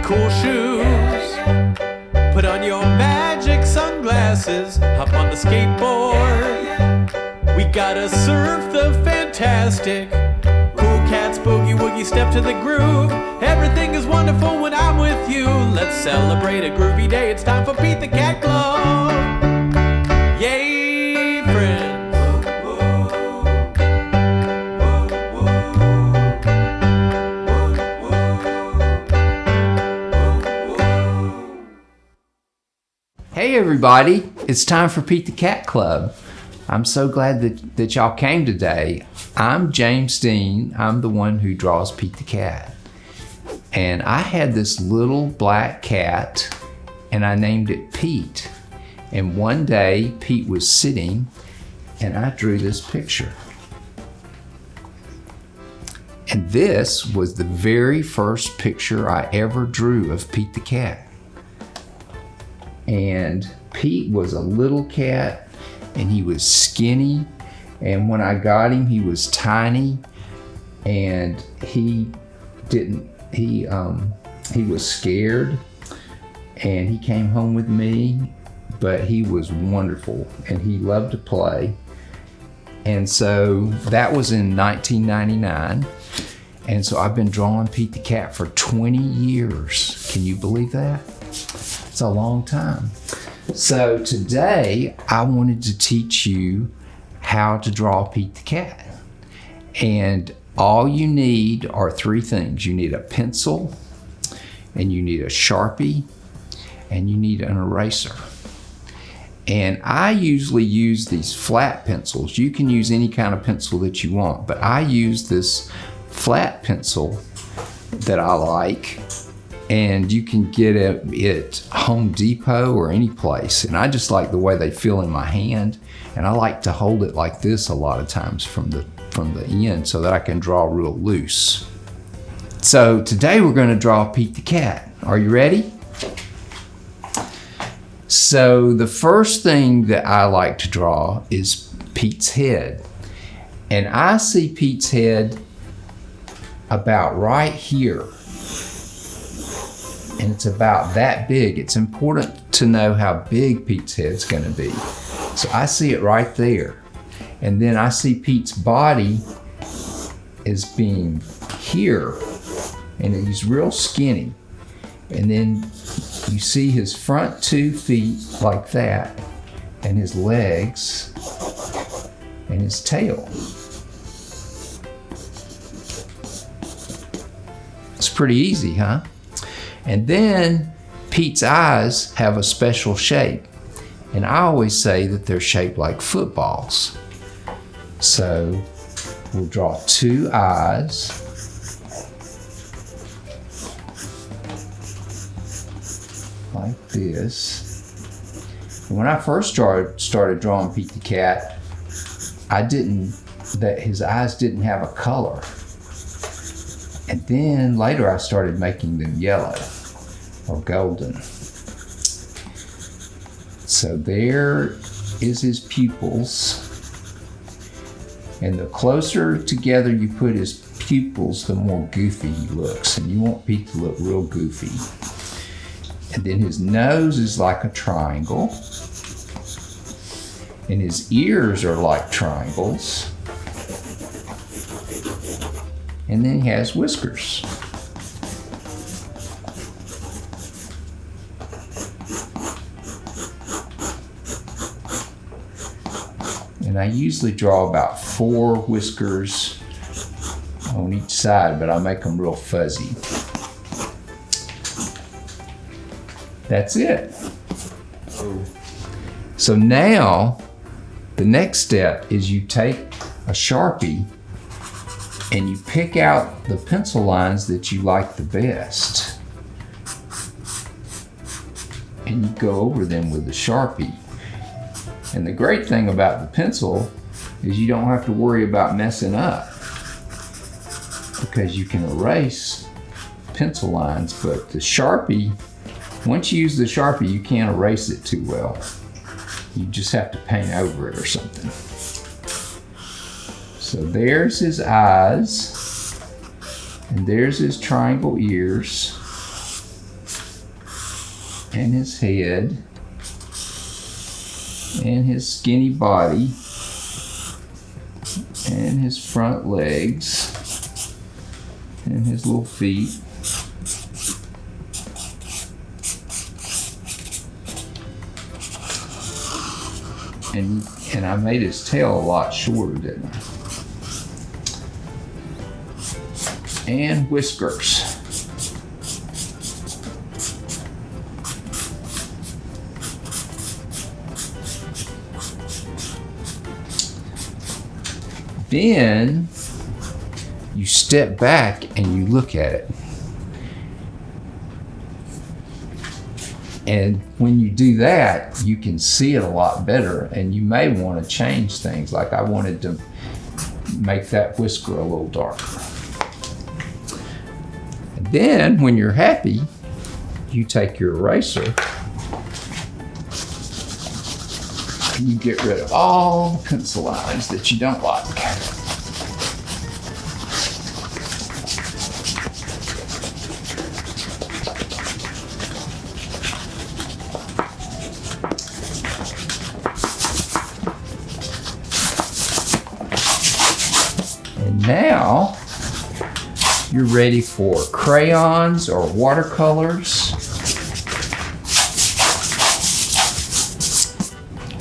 cool shoes. Put on your magic sunglasses, hop on the skateboard. We gotta surf the fantastic. Cool cats, boogie woogie, step to the groove. Everything is wonderful when I'm with you. Let's celebrate a groovy day. It's time for Pete the Cat Club. Yay, friends. Hey everybody, it's time for Pete the Cat Club. I'm so glad that y'all came today. I'm James Dean. I'm the one who draws Pete the Cat. And I had this little black cat and I named it Pete. And one day Pete was sitting and I drew this picture. And this was the very first picture I ever drew of Pete the Cat. And Pete was a little cat and he was skinny, and when I got him he was tiny, and he was scared, and he came home with me, but he was wonderful and he loved to play. And so that was in 1999, and so I've been drawing Pete the Cat for 20 years. Can you believe that? It's a long time. So today I wanted to teach you how to draw Pete the Cat. And all you need are three things. You need a pencil, and you need a Sharpie, and you need an eraser. And I usually use these flat pencils. You can use any kind of pencil that you want, but I use this flat pencil that I like. And you can get it at Home Depot or any place. And I just like the way they feel in my hand. And I like to hold it like this a lot of times from the end so that I can draw real loose. So today we're going to draw Pete the Cat. Are you ready? So the first thing that I like to draw is Pete's head. And I see Pete's head about right here. And it's about that big. It's important to know how big Pete's head's gonna be. So I see it right there. And then I see Pete's body as being here, and he's real skinny. And then you see his front 2 feet like that, and his legs, and his tail. It's pretty easy, huh? And then Pete's eyes have a special shape. And I always say that they're shaped like footballs. So we'll draw 2 eyes. Like this. And when I first started drawing Pete the Cat, his eyes didn't have a color. And then later I started making them yellow or golden. So there is his pupils. And the closer together you put his pupils, the more goofy he looks. And you want Pete to look real goofy. And then his nose is like a triangle. And his ears are like triangles. And then he has whiskers. And I usually draw about 4 whiskers on each side, but I make them real fuzzy. That's it. So now, the next step is you take a Sharpie and you pick out the pencil lines that you like the best. And you go over them with the Sharpie. And the great thing about the pencil is you don't have to worry about messing up, because you can erase pencil lines, but the Sharpie, once you use the Sharpie, you can't erase it too well. You just have to paint over it or something. So there's his eyes, and there's his triangle ears, and his head and his skinny body and his front legs and his little feet. And I made his tail a lot shorter, didn't I? And whiskers. Then you step back and you look at it. And when you do that, you can see it a lot better, and you may want to change things. Like I wanted to make that whisker a little darker. And then when you're happy, you take your eraser and you get rid of all the pencil lines that you don't like. Now you're ready for crayons or watercolors.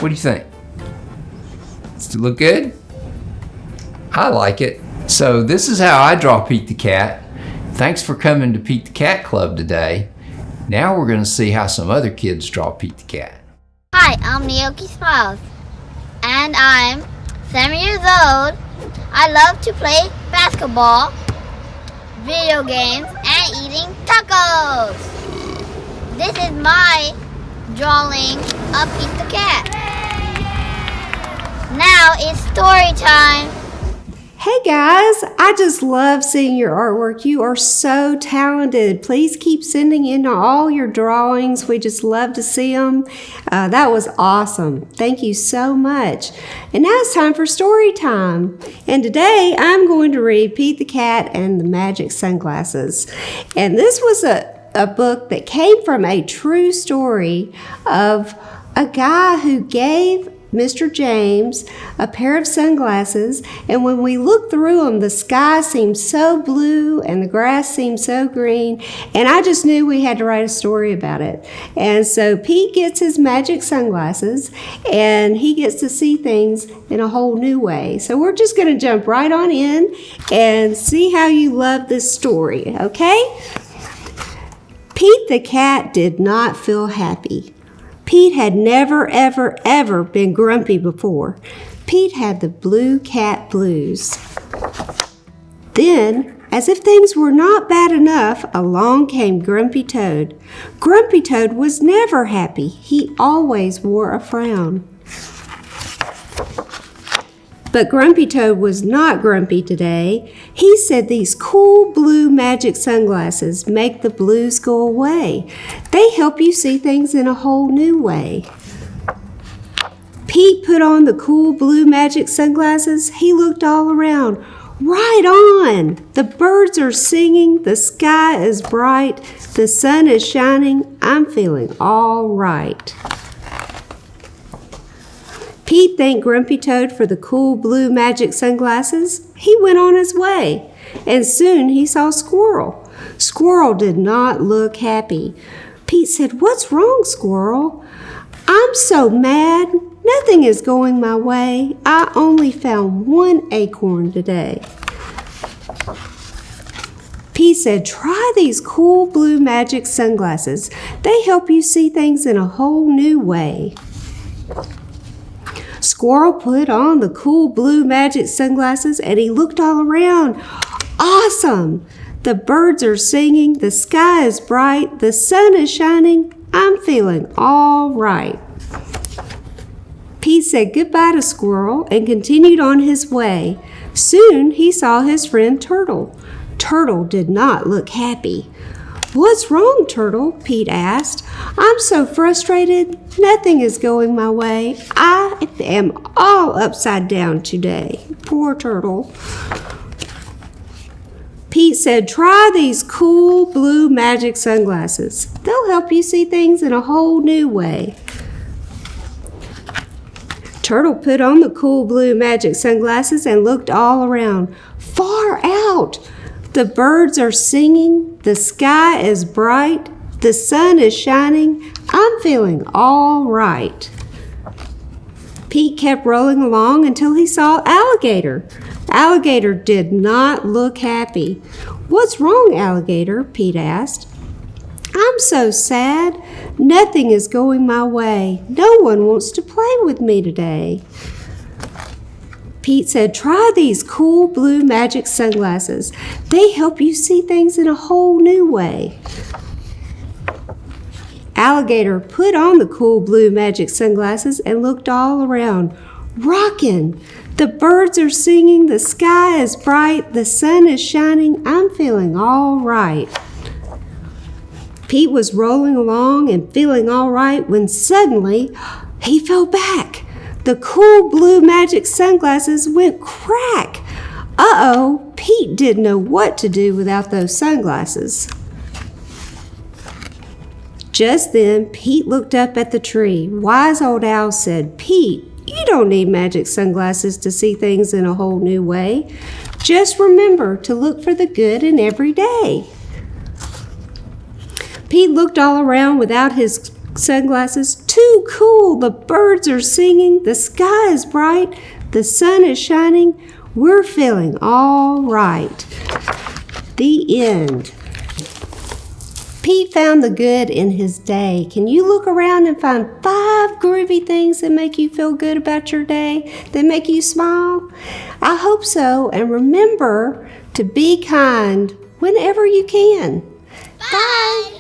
What do you think? Does it look good? I like it. So this is how I draw Pete the Cat. Thanks for coming to Pete the Cat Club today. Now we're going to see how some other kids draw Pete the Cat. Hi, I'm Naoki Smiles, and I'm 7 years old. I love to play basketball, video games, and eating tacos. This is my drawing of Pete the Cat. Now it's story time. Hey guys, I just love seeing your artwork. You are so talented. Please keep sending in all your drawings. We just love to see them. That was awesome. Thank you so much. And now it's time for story time. And today I'm going to read Pete the Cat and the Magic Sunglasses. And this was a book that came from a true story of a guy who gave Mr. James a pair of sunglasses, and when we looked through them, the sky seemed so blue and the grass seemed so green, and I just knew we had to write a story about it. And so Pete gets his magic sunglasses, and he gets to see things in a whole new way. So we're just going to jump right on in and see how you love this story, okay? Pete the Cat did not feel happy. Pete had never, ever, ever been grumpy before. Pete had the blue cat blues. Then, as if things were not bad enough, along came Grumpy Toad. Grumpy Toad was never happy. He always wore a frown. But Grumpy Toad was not grumpy today. He said these cool blue magic sunglasses make the blues go away. They help you see things in a whole new way. Pete put on the cool blue magic sunglasses. He looked all around. Right on! The birds are singing. The sky is bright. The sun is shining. I'm feeling all right. Pete thanked Grumpy Toad for the cool blue magic sunglasses. He went on his way, and soon he saw Squirrel. Squirrel did not look happy. Pete said, "What's wrong, Squirrel?" "I'm so mad. Nothing is going my way. I only found one acorn today." Pete said, "Try these cool blue magic sunglasses. They help you see things in a whole new way." Squirrel put on the cool blue magic sunglasses and he looked all around. Awesome! The birds are singing, the sky is bright, the sun is shining. I'm feeling all right. Pete said goodbye to Squirrel and continued on his way. Soon he saw his friend Turtle. Turtle did not look happy. "What's wrong, Turtle?" Pete asked. "I'm so frustrated. Nothing is going my way. I am all upside down today." Poor Turtle. Pete said, try these cool blue magic sunglasses. They'll help you see things in a whole new way. Turtle put on the cool blue magic sunglasses and looked all around. Far out! The birds are singing, the sky is bright, the sun is shining. I'm feeling all right. Pete kept rolling along until he saw Alligator. Alligator did not look happy. What's wrong, Alligator? Pete asked. I'm so sad. Nothing is going my way. No one wants to play with me today. Pete said, try these cool blue magic sunglasses. They help you see things in a whole new way. Alligator put on the cool blue magic sunglasses and looked all around. Rockin'! The birds are singing, the sky is bright, the sun is shining. I'm feeling all right. Pete was rolling along and feeling all right when suddenly he fell back. The cool blue magic sunglasses went crack. Uh-oh, Pete didn't know what to do without those sunglasses. Just then, Pete looked up at the tree. Wise old owl said, Pete, you don't need magic sunglasses to see things in a whole new way. Just remember to look for the good in every day. Pete looked all around without his sunglasses. Too cool! The birds are singing, the sky is bright, the sun is shining. We're feeling all right. The end. Pete found the good in his day. Can you look around and find 5 groovy things that make you feel good about your day, that make you smile? I hope so, and remember to be kind whenever you can. Bye.